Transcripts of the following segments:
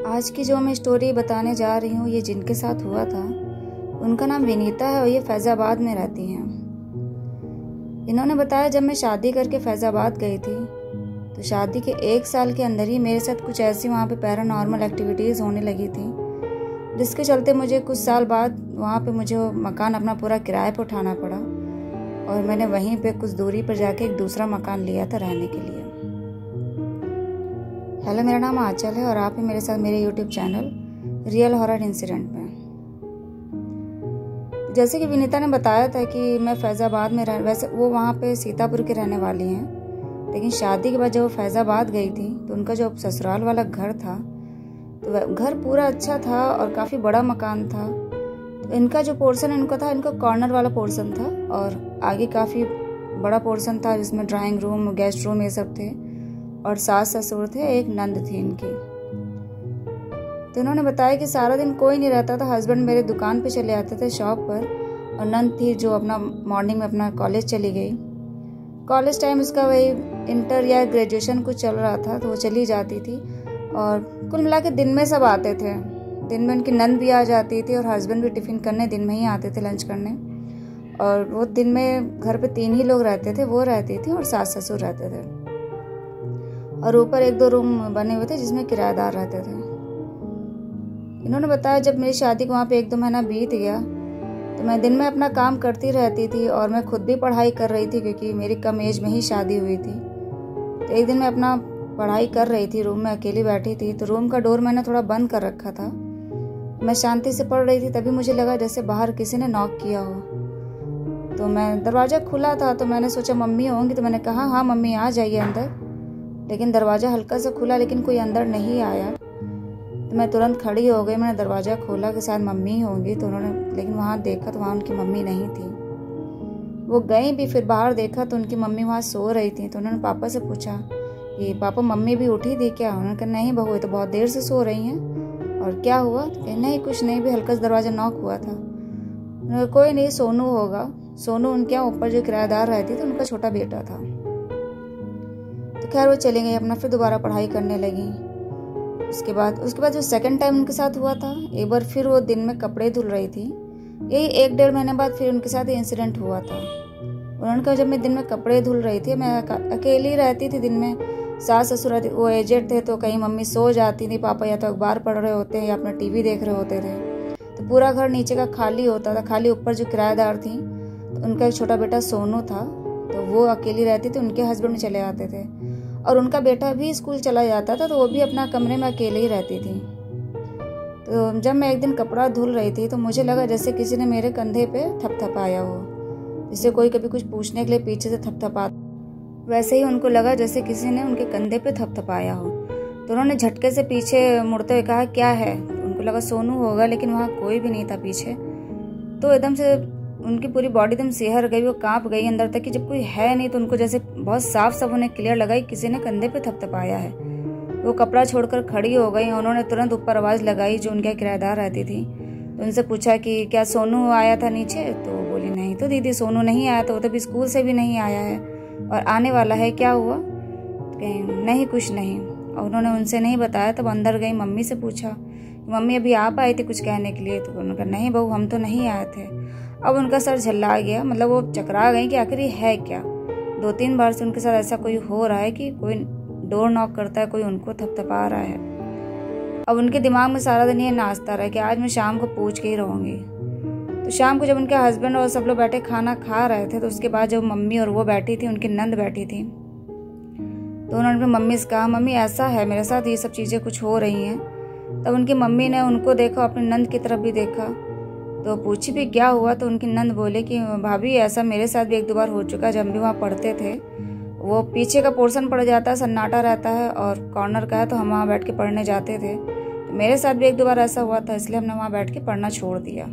आज की जो मैं स्टोरी बताने जा रही हूँ ये जिनके साथ हुआ था उनका नाम विनीता है और ये फैज़ाबाद में रहती हैं। इन्होंने बताया जब मैं शादी करके फैज़ाबाद गई थी तो शादी के 1 साल के अंदर ही मेरे साथ कुछ ऐसी वहाँ पे पैरानॉर्मल एक्टिविटीज़ होने लगी थी, जिसके चलते मुझे कुछ साल बाद वहाँ पे मुझे मकान अपना पूरा किराए पर उठाना पड़ा और मैंने वहीं पे कुछ दूरी पर जाके एक दूसरा मकान लिया था रहने के लिए। हेलो, मेरा नाम आंचल है और आप हैं मेरे साथ मेरे YouTube channel real horror incident में। जैसे कि विनीता ने बताया था कि मैं फैज़ाबाद में वैसे वो वहाँ पे सीतापुर के रहने वाली हैं, लेकिन शादी के बाद जब वो फैज़ाबाद गई थी तो उनका जो ससुराल वाला घर था तो घर पूरा अच्छा था और काफ़ी बड़ा मकान था। तो इनका जो पोर्शन इनका था, इनका कॉर्नर वाला पोर्शन था और आगे काफ़ी बड़ा पोर्शन था जिसमें ड्राइंग रूम, गेस्ट रूम ये सब थे और सास ससुर थे, एक नंद थी इनकी। तो इन्होंने बताया कि सारा दिन कोई नहीं रहता था, हस्बैंड मेरे दुकान पे चले आते थे शॉप पर और नंद थी जो अपना मॉर्निंग में अपना कॉलेज चली गई। कॉलेज टाइम उसका वही इंटर या ग्रेजुएशन कुछ चल रहा था तो वो चली जाती थी और कुल मिला के दिन में सब आते थे। दिन में उनकी नंद भी आ जाती थी और हस्बैंड भी टिफ़िन करने दिन में ही आते थे, लंच करने। और वो दिन में घर पे 3 ही लोग रहते थे, वो रहती थी और सास ससुर रहते थे और ऊपर 1-2 रूम बने हुए थे जिसमें किराएदार रहते थे। इन्होंने बताया जब मेरी शादी को वहाँ पे 1-2 महीना बीत गया तो मैं दिन में अपना काम करती रहती थी और मैं खुद भी पढ़ाई कर रही थी क्योंकि मेरी कम एज में ही शादी हुई थी। तो एक दिन मैं अपना पढ़ाई कर रही थी, रूम में अकेली बैठी थी, तो रूम का डोर मैंने थोड़ा बंद कर रखा था। मैं शांति से पढ़ रही थी, तभी मुझे लगा जैसे बाहर किसी ने नॉक किया हो। तो मैं दरवाज़ा खुला था तो मैंने सोचा मम्मी होंगी, तो मैंने कहा हाँ मम्मी आ जाइए अंदर। लेकिन दरवाज़ा हल्का सा खुला लेकिन कोई अंदर नहीं आया। तो मैं तुरंत खड़ी हो गई, मैंने दरवाज़ा खोला कि शायद मम्मी होंगी, तो उन्होंने लेकिन वहाँ देखा तो वहाँ उनकी मम्मी नहीं थी। वो गई भी, फिर बाहर देखा तो उनकी मम्मी वहाँ सो रही थी। तो उन्होंने पापा से पूछा कि पापा मम्मी भी उठी थी क्या? उन्होंने कहा नहीं बहू, ये तो बहुत देर से सो रही हैं। और क्या हुआ? तो कहा नहीं कुछ नहीं, भी हल्का सा दरवाज़ा नॉक हुआ था। कोई नहीं, सोनू होगा। सोनू उनके यहाँ ऊपर जो किराएदार रहती थी उनका छोटा बेटा था। तो खैर वो चली गई अपना, फिर दोबारा पढ़ाई करने लगी। उसके बाद जो सेकंड टाइम उनके साथ हुआ था, एक बार फिर वो दिन में कपड़े धुल रही थी। यही 1-1.5 महीने बाद फिर उनके साथ इंसिडेंट हुआ था। उन्होंने कहा जब मैं दिन में कपड़े धुल रही थी, मैं अकेली रहती थी दिन में, सास ससुर वो एजेड थे तो कहीं मम्मी सो जाती थी, पापा या तो अखबार पढ़ रहे होते हैं या अपना टीवी देख रहे होते थे। तो पूरा घर नीचे का खाली होता था, खाली ऊपर जो किराएदार थी तो उनका एक छोटा बेटा सोनू था, तो वो अकेली रहती थी, उनके हस्बैंड चले आते थे और उनका बेटा भी स्कूल चला जाता था तो वो भी अपना कमरे में अकेले ही रहती थी। तो जब मैं एक दिन कपड़ा धुल रही थी तो मुझे लगा जैसे किसी ने मेरे कंधे पे थपथपाया हो, जैसे कोई कभी कुछ पूछने के लिए पीछे से थपथपा, वैसे ही उनको लगा जैसे किसी ने उनके कंधे पे थपथपाया हो। तो उन्होंने झटके से पीछे मुड़ते हुए कहा क्या है? उनको लगा सोनू होगा, लेकिन वहाँ कोई भी नहीं था पीछे। तो एकदम से उनकी पूरी बॉडी एकदम सिहर गई, वो कांप गई अंदर तक कि जब कोई है नहीं तो उनको जैसे बहुत साफ उन्हें क्लियर लगा किसी ने कंधे पे थपथपाया है। वो कपड़ा छोड़कर खड़ी हो गई। उन्होंने तुरंत ऊपर आवाज़ लगाई जो उनके किराएदार रहती थी, तो उनसे पूछा कि क्या सोनू आया था नीचे? तो वो बोली नहीं तो दीदी सोनू नहीं आया, तो वो तभी स्कूल से भी नहीं आया है और आने वाला है, क्या हुआ? तो कहीं नहीं कुछ नहीं। और उन्होंने उनसे नहीं बताया। तब अंदर गई, मम्मी से पूछा मम्मी अभी आप आई थी कुछ कहने के लिए? तो उन्होंने कहा नहीं बहू हम तो नहीं आए थे। अब उनका सर झल्ला गया, मतलब वो चकरा गई कि आखिर ये है क्या। 2-3 बार से उनके साथ ऐसा कोई हो रहा है कि कोई डोर नॉक करता है, कोई उनको थपथपा रहा है। अब उनके दिमाग में सारा दिन ये नाचता रहा कि आज मैं शाम को पूछ के ही रहूँगी। तो शाम को जब उनके हस्बैंड और सब लोग बैठे खाना खा रहे थे तो उसके बाद जब मम्मी और वो बैठी थी, उनकी नंद बैठी थी, तो उन्होंने अपनी मम्मी से कहा मम्मी ऐसा है मेरे साथ, ये सब चीज़ें कुछ हो रही हैं। तब उनकी मम्मी ने उनको देखा, अपनी नंद की तरफ भी देखा, तो पूछी भी क्या हुआ? तो उनकी नंद बोले कि भाभी ऐसा मेरे साथ भी 1-2 बार हो चुका है। जब हम भी वहाँ पढ़ते थे, वो पीछे का पोर्शन पड़ जाता है, सन्नाटा रहता है और कॉर्नर का है, तो हम वहाँ बैठ के पढ़ने जाते थे। तो मेरे साथ भी 1-2 बार ऐसा हुआ था, इसलिए हमने वहाँ बैठ के पढ़ना छोड़ दिया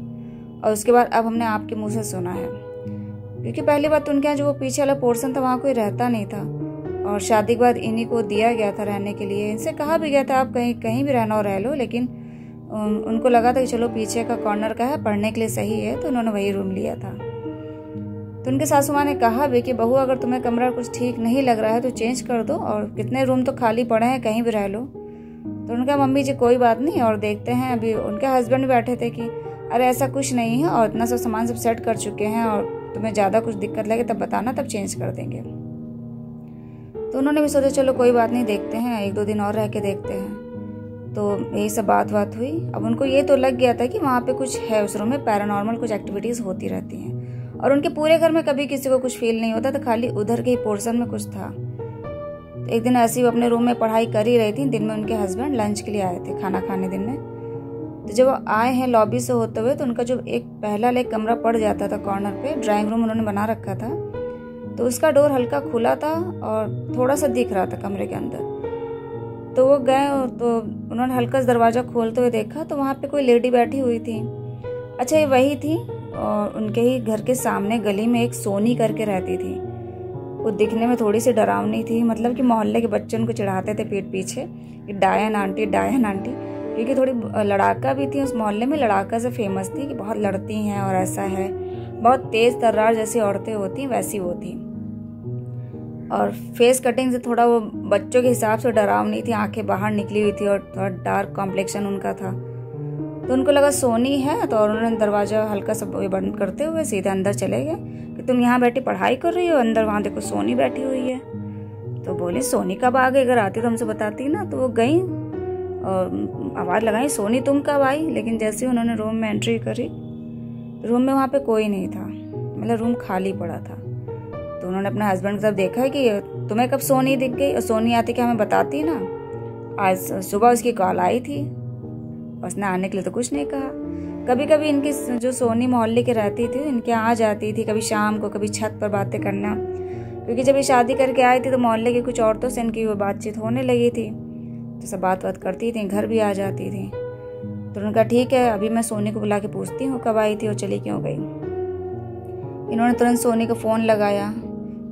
और उसके बाद अब हमने आपके मुँह से सुना है। क्योंकि पहली बात तो उनके यहाँ जो वो पीछे वाला पोर्शन था वहाँ कोई रहता नहीं था और शादी के बाद इन्हीं को दिया गया था रहने के लिए। इनसे कहा भी गया था आप कहीं भी रहना हो रह लो, लेकिन उनको लगा था कि चलो पीछे का कॉर्नर का है, पढ़ने के लिए सही है, तो उन्होंने वही रूम लिया था। तो उनके सासू माँ ने कहा भी कि बहू अगर तुम्हें कमरा कुछ ठीक नहीं लग रहा है तो चेंज कर दो और कितने रूम तो खाली पड़े हैं, कहीं भी रह लो। तो उनका मम्मी जी कोई बात नहीं और देखते हैं। अभी उनके हस्बैंड बैठे थे कि अरे ऐसा कुछ नहीं है और इतना सब सामान सब सेट कर चुके हैं और तुम्हें ज़्यादा कुछ दिक्कत लगे तब बताना, तब चेंज कर देंगे। तो उन्होंने भी सोचा चलो कोई बात नहीं, देखते हैं 1-2 दिन और रह के देखते हैं। तो यही सब बात हुई। अब उनको ये तो लग गया था कि वहाँ पे कुछ है, उस रूम में पैरानॉर्मल कुछ एक्टिविटीज़ होती रहती हैं और उनके पूरे घर में कभी किसी को कुछ फील नहीं होता था, खाली उधर के ही पोर्शन में कुछ था। तो एक दिन ऐसे ही वो अपने रूम में पढ़ाई कर ही रही थी। दिन में उनके हस्बैंड लंच के लिए आए थे, खाना खाने दिन में। तो जब वो आए हैं लॉबी से होते हुए तो उनका जो एक पहला एक कमरा पड़ जाता था कॉर्नर पे, ड्राइंग रूम उन्होंने बना रखा था, तो उसका डोर हल्का खुला था और थोड़ा सा दिख रहा था कमरे के अंदर। तो वो गए तो उन्होंने हल्का सा दरवाज़ा खोलते हुए देखा तो वहाँ पे कोई लेडी बैठी हुई थी। अच्छा ये वही थी और उनके ही घर के सामने गली में एक सोनी करके रहती थी। वो दिखने में थोड़ी सी डरावनी थी, मतलब कि मोहल्ले के बच्चे उनको चिढ़ाते थे पीठ पीछे कि डायन आंटी डायन आंटी, क्योंकि थोड़ी लड़ाका भी थी, उस मोहल्ले में लड़ाका से फेमस थी कि बहुत लड़ती हैं और ऐसा है, बहुत तेज़ तर्रार जैसी औरतें होती वैसी वो थी। और फेस कटिंग से थोड़ा वो बच्चों के हिसाब से डरावनी थी, आंखें बाहर निकली हुई थी और थोड़ा डार्क कॉम्प्लेक्शन उनका था। तो उनको लगा सोनी है, तो उन्होंने दरवाज़ा हल्का सा बंद करते हुए सीधे अंदर चले गए कि तुम यहाँ बैठी पढ़ाई कर रही हो, अंदर वहाँ देखो सोनी बैठी हुई है। तो बोली सोनी कब आ गई, अगर आती तो हमसे बताती ना। तो वो गई और आवाज़ लगाई सोनी तुम कब आई। लेकिन जैसे ही उन्होंने रूम में एंट्री करी, रूम में वहाँ पे कोई नहीं था, मतलब रूम खाली पड़ा था। तो उन्होंने अपने हस्बैंड की तरफ देखा कि तुम्हें कब सोनी दिख गई, और सोनी आती कि हमें बताती ना। आज सुबह उसकी कॉल आई थी, उसने आने के लिए तो कुछ नहीं कहा। कभी कभी इनकी जो सोनी मोहल्ले की रहती थी इनके यहाँ आ जाती थी, कभी शाम को, कभी छत पर बातें करना, क्योंकि जब ये शादी करके आई थी तो मोहल्ले की कुछ औरतों से इनकी वो बातचीत होने लगी थी, तो सब बात करती थी, घर भी आ जाती थी। तो उन्होंने कहा ठीक है अभी मैं सोनी को बुला के पूछती हूँ कब आई थी और चली क्यों गई। इन्होंने तुरंत सोनी को फ़ोन लगाया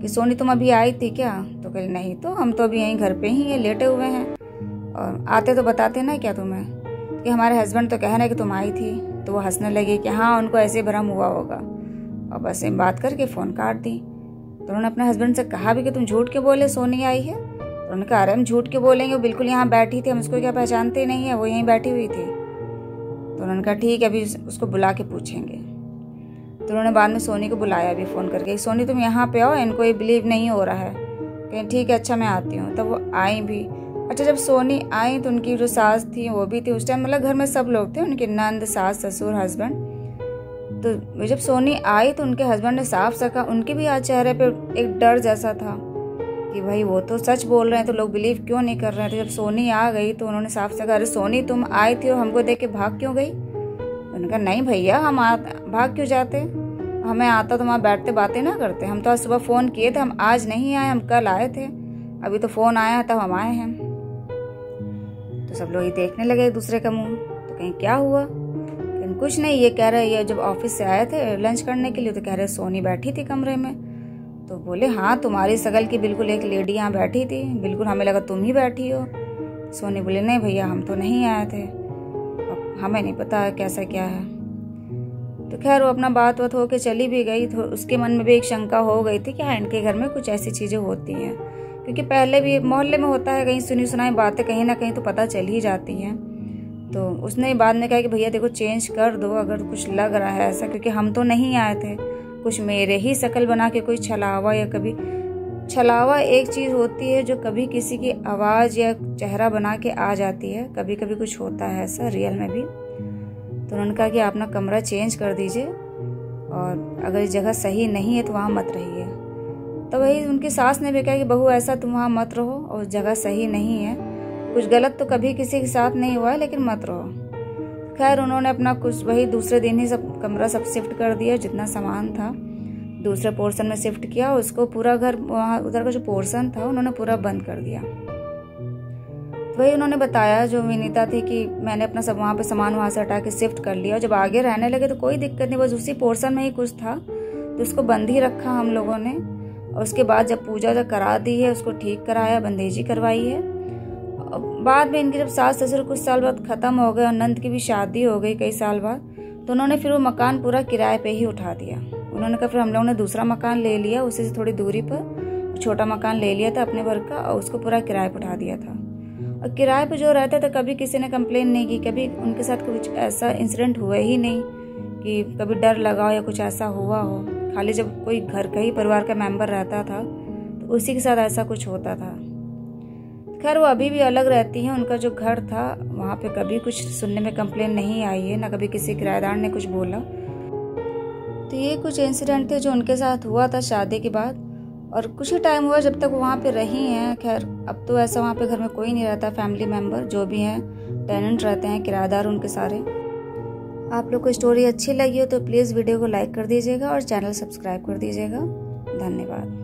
कि सोनी तुम अभी आई थी क्या। तो कही नहीं तो हम तो अभी यहीं घर पे ही हैं, लेटे हुए हैं, और आते तो बताते ना क्या तुम्हें, कि हमारे हस्बैंड तो कह रहे कि तुम आई थी। तो वो हंसने लगी कि हाँ उनको ऐसे भ्रम हुआ होगा, और बस बात करके फ़ोन काट दी। तो उन्होंने अपने हस्बैंड से कहा भी कि तुम झूठ के बोले सोनी आई है। तो उन्होंने कहा अरे हम झूठ के बोलेंगे, वो बिल्कुल यहाँ बैठी थी, हम उसको क्या पहचानते नहीं है, वो यहीं बैठी हुई थी। तो उन्होंने कहा ठीक है अभी उसको बुला के पूछेंगे। तो उन्होंने बाद में सोनी को बुलाया अभी फ़ोन करके, सोनी तुम यहाँ पे आओ, इनको ये बिलीव नहीं हो रहा है। कहीं ठीक है अच्छा मैं आती हूँ। तब वो आई भी। अच्छा जब सोनी आई तो उनकी जो सास थी वो भी थी उस टाइम, मतलब घर में सब लोग थे, उनकी नंद, सास, ससुर, हस्बैंड। तो जब सोनी आई तो उनके हस्बैंड ने साफ सका, उनके भी आज चेहरे पे एक डर जैसा था कि भाई वो तो सच बोल रहे हैं तो लोग बिलीव क्यों नहीं कर रहे हैं। तो जब सोनी आ गई तो उन्होंने साफ सका अरे सोनी तुम आई थी और हमको देख के भाग क्यों गई। उन्होंने कहा नहीं भैया हम भाग क्यों जाते, हमें आता तो वहाँ बैठते बातें ना करते, हम तो आज सुबह फ़ोन किए थे, हम आज नहीं आए, हम कल आए थे, अभी तो फ़ोन आया तब हम आए हैं। तो सब लोग ये देखने लगे एक दूसरे का मुंह। तो कहीं क्या हुआ, कहीं कुछ नहीं, ये कह रहे ये जब ऑफिस से आए थे लंच करने के लिए तो कह रहे सोनी बैठी थी कमरे में। तो बोले हाँ तुम्हारी सगल की बिल्कुल एक लेडी यहाँ बैठी थी, बिल्कुल हमें लगा तुम ही बैठी हो। सोनी बोले नहीं भैया हम तो नहीं आए थे, अब हमें नहीं पता कैसा क्या है। तो खैर वो अपना बात हो के चली भी गई। तो उसके मन में भी एक शंका हो गई थी कि हाँ इनके घर में कुछ ऐसी चीज़ें होती हैं, क्योंकि पहले भी मोहल्ले में होता है, कहीं सुनी सुनाई बातें कहीं ना कहीं तो पता चल ही जाती हैं। तो उसने बाद में कहा कि भैया देखो चेंज कर दो अगर कुछ लग रहा है ऐसा, क्योंकि हम तो नहीं आए थे, कुछ मेरे ही शक्ल बना के कोई छलावा, या कभी छलावा एक चीज़ होती है जो कभी किसी की आवाज़ या चेहरा बना के आ जाती है, कभी कभी कुछ होता है ऐसा रियल में भी। तो उन्होंने कहा कि आप ना कमरा चेंज कर दीजिए और अगर जगह सही नहीं है तो वहाँ मत रहिए। तो वही उनकी सास ने भी कहा कि बहू ऐसा तुम वहाँ मत रहो, और जगह सही नहीं है, कुछ गलत तो कभी किसी के साथ नहीं हुआ है लेकिन मत रहो। खैर उन्होंने अपना कुछ वही दूसरे दिन ही सब कमरा सब शिफ्ट कर दिया, जितना सामान था दूसरे पोर्शन में शिफ्ट किया, उसको पूरा घर वहाँ उधर का जो पोर्शन था उन्होंने पूरा बंद कर दिया। वही उन्होंने बताया जो विनीता थी कि मैंने अपना सब वहाँ पे सामान वहाँ से हटा के शिफ्ट कर लिया, जब आगे रहने लगे तो कोई दिक्कत नहीं, बस उसी पोर्शन में ही कुछ था तो उसको बंद ही रखा हम लोगों ने। और उसके बाद जब पूजा जब करा दी है उसको ठीक कराया, बंदेजी करवाई है। बाद में इनके जब सास ससुर कुछ साल बाद ख़त्म हो गए और नंद की भी शादी हो गई कई साल बाद, तो उन्होंने फिर वो मकान पूरा किराए पे ही उठा दिया। उन्होंने कहा फिर हम लोगों ने दूसरा मकान ले लिया, उसी से थोड़ी दूरी पर छोटा मकान ले लिया था अपने घर का, और उसको पूरा किराए पर उठा दिया था। और किराए पे जो रहता था कभी किसी ने कंप्लेन नहीं की, कभी उनके साथ कुछ ऐसा इंसिडेंट हुआ ही नहीं कि कभी डर लगा हो या कुछ ऐसा हुआ हो। खाली जब कोई घर का ही परिवार का मेंबर रहता था तो उसी के साथ ऐसा कुछ होता था। खैर वो अभी भी अलग रहती हैं, उनका जो घर था वहाँ पे कभी कुछ सुनने में कंप्लेन नहीं आई है, ना कभी किसी किराएदार ने कुछ बोला। तो ये कुछ इंसिडेंट थे जो उनके साथ हुआ था शादी के बाद, और कुछ ही टाइम हुआ जब तक वो वहाँ पे रही हैं। खैर अब तो ऐसा वहाँ पे घर में कोई नहीं रहता, फैमिली मेम्बर जो भी हैं टेनेंट रहते हैं, किराएदार उनके सारे। आप लोग को स्टोरी अच्छी लगी हो तो प्लीज़ वीडियो को लाइक कर दीजिएगा और चैनल सब्सक्राइब कर दीजिएगा। धन्यवाद।